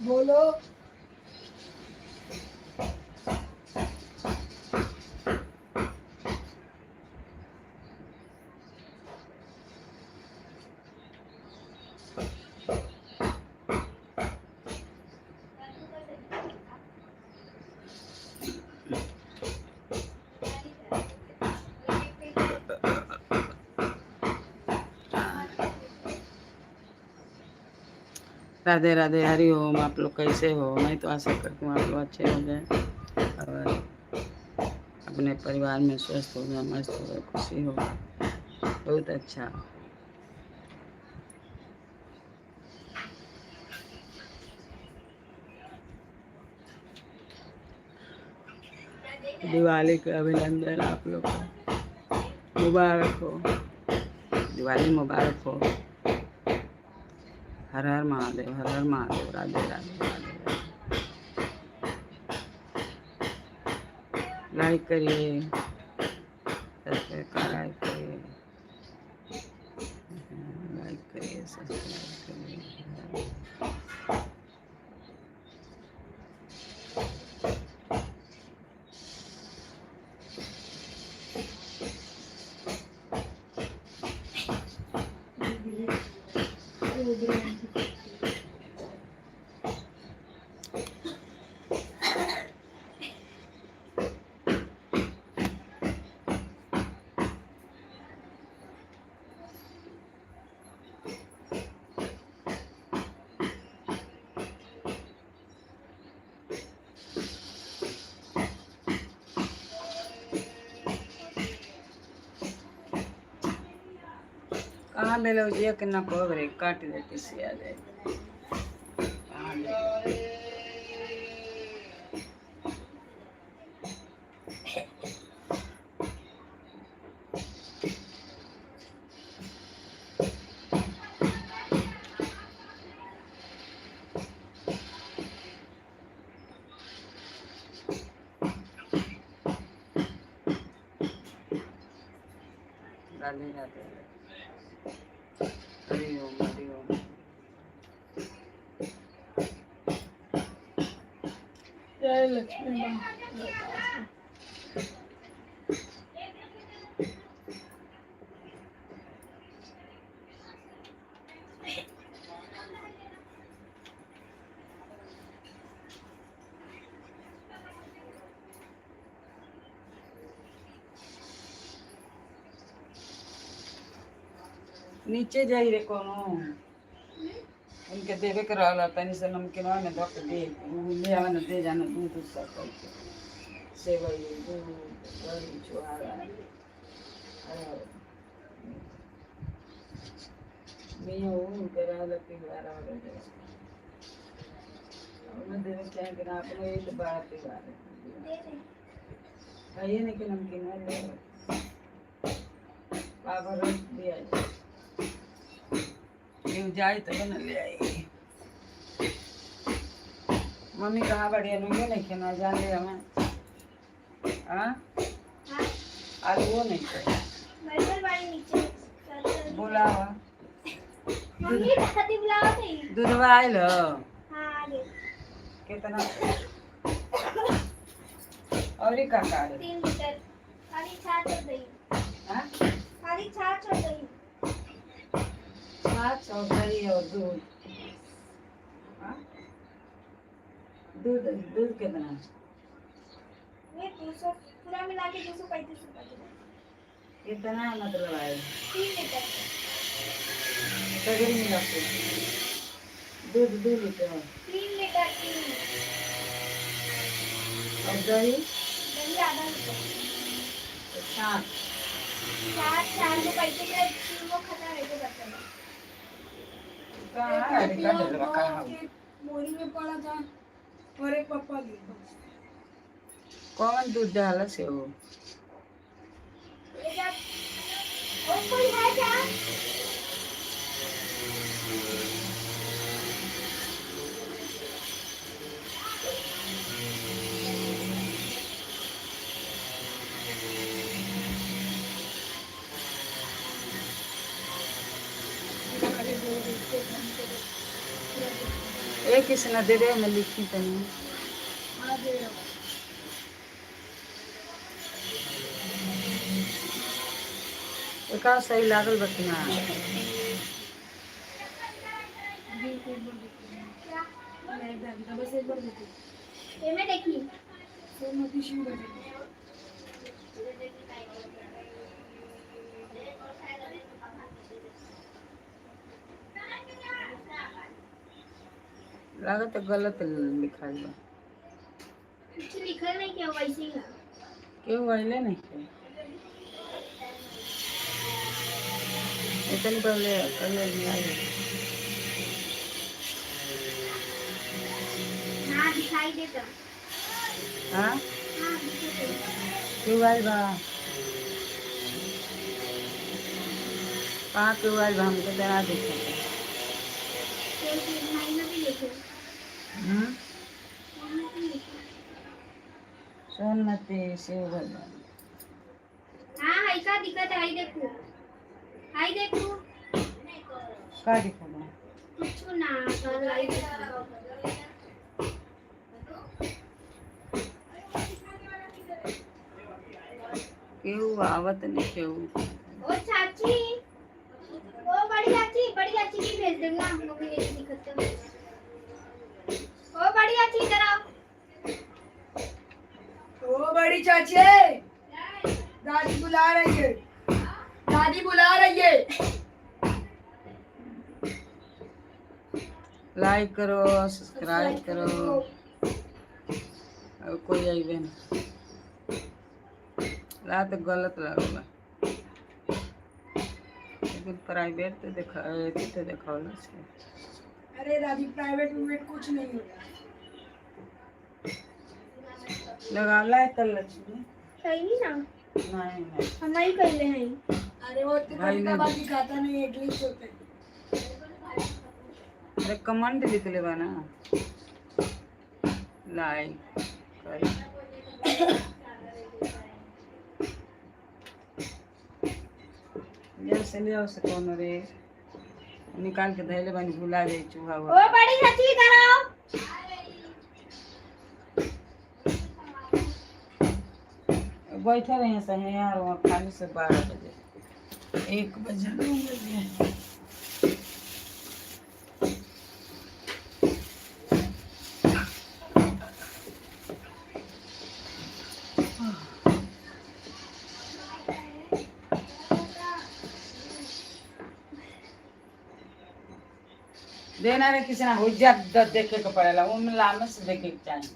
बोलो। राधे राधे, हरि ओम। आप लोग कैसे हो? मैं तो आशा करती हूँ आप लोग अच्छे हो गए और अपने परिवार में स्वस्थ हो गए, मस्त हो गए, खुशी हो गए। बहुत अच्छा। दिवाली का अभिनंदन आप लोग को, मुबारक हो, दिवाली मुबारक हो। हर हर महादेव, हर हर महादेव। राधे राधे, राधे राधे। लाइक करिए, सब्सक्राइब करिए, लाइक करिए, सब्सक्राइब करिए। कहाँ बेलौजिया के ना पगरे काट देती से आ जाए। राधे राधे, हरि ओम, हरि ओम। जय लक्ष्मी माँ। नीचे जाई रे कोनो उनके देवे के रहला तनी से नमकीन में धो के दे ले आवे न दे जाना दूध दूध सब करके सेवई दूध दही चुहारा मियो उनके रहला पिघारा हो गए उन्हें देवे चाहे कि ना अपने एक बार पिघारे है ये नहीं कि नमकीन है ले बाबा रख दिया क्यों जाए तो न ले आई। मम्मी कहाँ बढ़िया नहीं है नहीं खेना जान ले हमें हाँ आलू वो नहीं चाहिए बोला दूधवा आयल कितना और का 3 लीटर खाली छाछ और दही। हाँ खाली छाछ और दही। छाछ और दही और दूध दूध दूध कितना ये 200 पूरा मिला के 235 रुपए। कितना मतलब आए 3 लीटर सगरी मिला के दूध 2 लीटर 3 लीटर 3 और दही आधा लीटर। छाछ 4 रुपए के वो खत्म है तो बचता है। कहाँ है कहाँ मोरी में पड़ा था और एक पप्पा ली कौन दूध डाला से हो और कोई है क्या? दे किसी ना दे दे, मैं लिखी तो नहीं। हाँ दे रहा हूँ। एक सही लागल बतना। क्या मैं दादी का बस एक बार देखी। ये मैं देखी फिर मोती शिव का देखी। लागत है गलत लिखा बा। कुछ लिखा नहीं क्या वैसे ही है क्यों वाले नहीं थे? इतनी पहले पहले नहीं आई। हाँ दिखाई देता हाँ हाँ दिखाई देता क्यों आई बा? कहाँ क्यों आई बा? हमको देना देखे। तो भाई ने भी लिखे हम्म। भाई ने भी लिखे सोनमती शिव भगवान। हाँ ऐसा दिखत है हाई देखो का दिखा बा? कुछ ना कर लाई देखो क्यों आवत नहीं क्यों? ओ चाची ओ बड़ी चाची की भेज देना मम्मी ने दिखत है ओ बड़ी चाची इधर आओ ओ बड़ी चाची, दादी बुला रही है। दादी बुला रही है। लाइक करो, सब्सक्राइब करो। अब कोई आई बहन ला तो गलत लगला, लेकिन प्राइवेट तो देखा तो देखौला से। अरे दादी प्राइवेट में कुछ नहीं होता। लगावला है कल लक्ष्मी। सही नहीं ना नहीं नहीं हमारी कर ले हैं अरे वो तो भाई कभी ने- कभार दिखाता नहीं है, ग्लिच होते हैं। अरे कमेंट लिख ले बा ना, लाइक कर। ये से ले आओ से कौन रे निकाल के धैले बनी भुला जाए चूहा ओ हुआ। बड़ी चाची इधर आओ बैठे रहे सही यार वहाँ खाली से 12 बजे 1 बजे 2 बजे। देना रे किसी ना हो जा देखे के पड़ेला, उनमें लामे से देखे के चाहिए।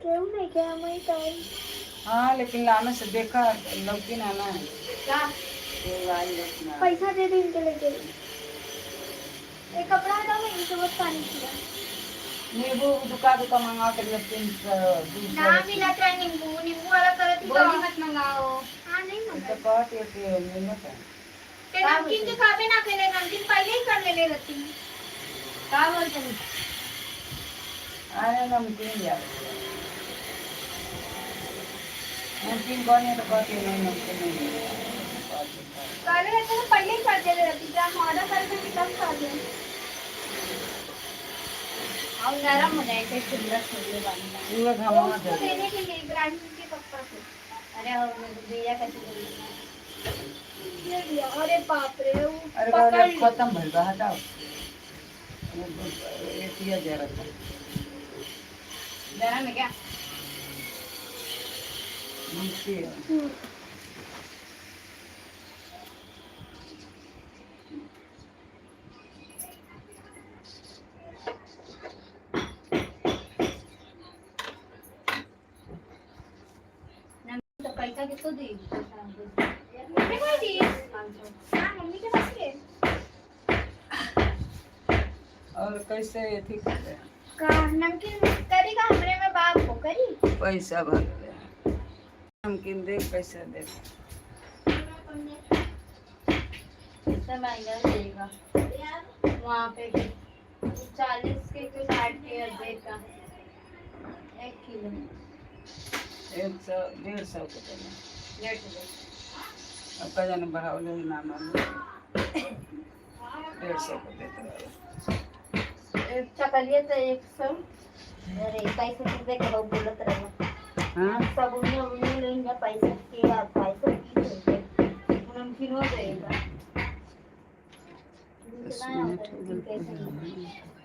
क्यों नहीं क्या मैं टाइम हाँ लेकिन लामे से देखा लौकी ना ना क्या ये वाली रखना। पैसा दे दे इनके लेके एक कपड़ा दो मैं इनके बहुत पानी पिया नींबू दुका मंगा के लिए 300 ना 200 मिला था नींबू वाला करत ही गोली मत मंगाओ। हाँ नहीं तो मंगा कहते हैं कि मिलत है। ते नमकीन के खावे ना के ले नमकीन पहले ही कर ले रहती क्या बोलते हैं? अरे नमकीन यार नमकीन बने तो कहते हैं नहीं नमकीन नहीं काले रहते तो पहले ही कर दे रहती जब हम ऑर्डर करते थे तब खा दे और नरम हो जाए थे सुंदर सुंदर बनता। पूरा वो घमा उसको दे। देने के लिए इब्राहिम के पापा को अरे और मैं तो दिया कैसे बोलूँगा? दे दिया अरे बाप रे वो अरे पकड़ बाबा ली खत्म भइल बा हटाओ। ये किया जा रहा था। जरा में क्या? नीचे है। तो पैसा किसको दी? मम्मी को दी हाँ मम्मी के पास है और कैसे थी करते हैं? का नमकीन करेगा हमरे में बाप को करी पैसा भर ले नमकीन दे पैसा दे। कितना महंगा देगा वहाँ पे? 40 के तो 60 के अर्धे का 1 किलो 100 150 के देना। 150। अब का जाने बढ़ाओ ले ना मालूम। 150 को देते रहो। एक चकलिए तो 100 अरे पैसे रुपए का बहुत बोलत रहो हाँ सब उन्हें लेंगे पैसे के आप पैसे की होते नमकीन हो जाएगा दस मिनट हो गए।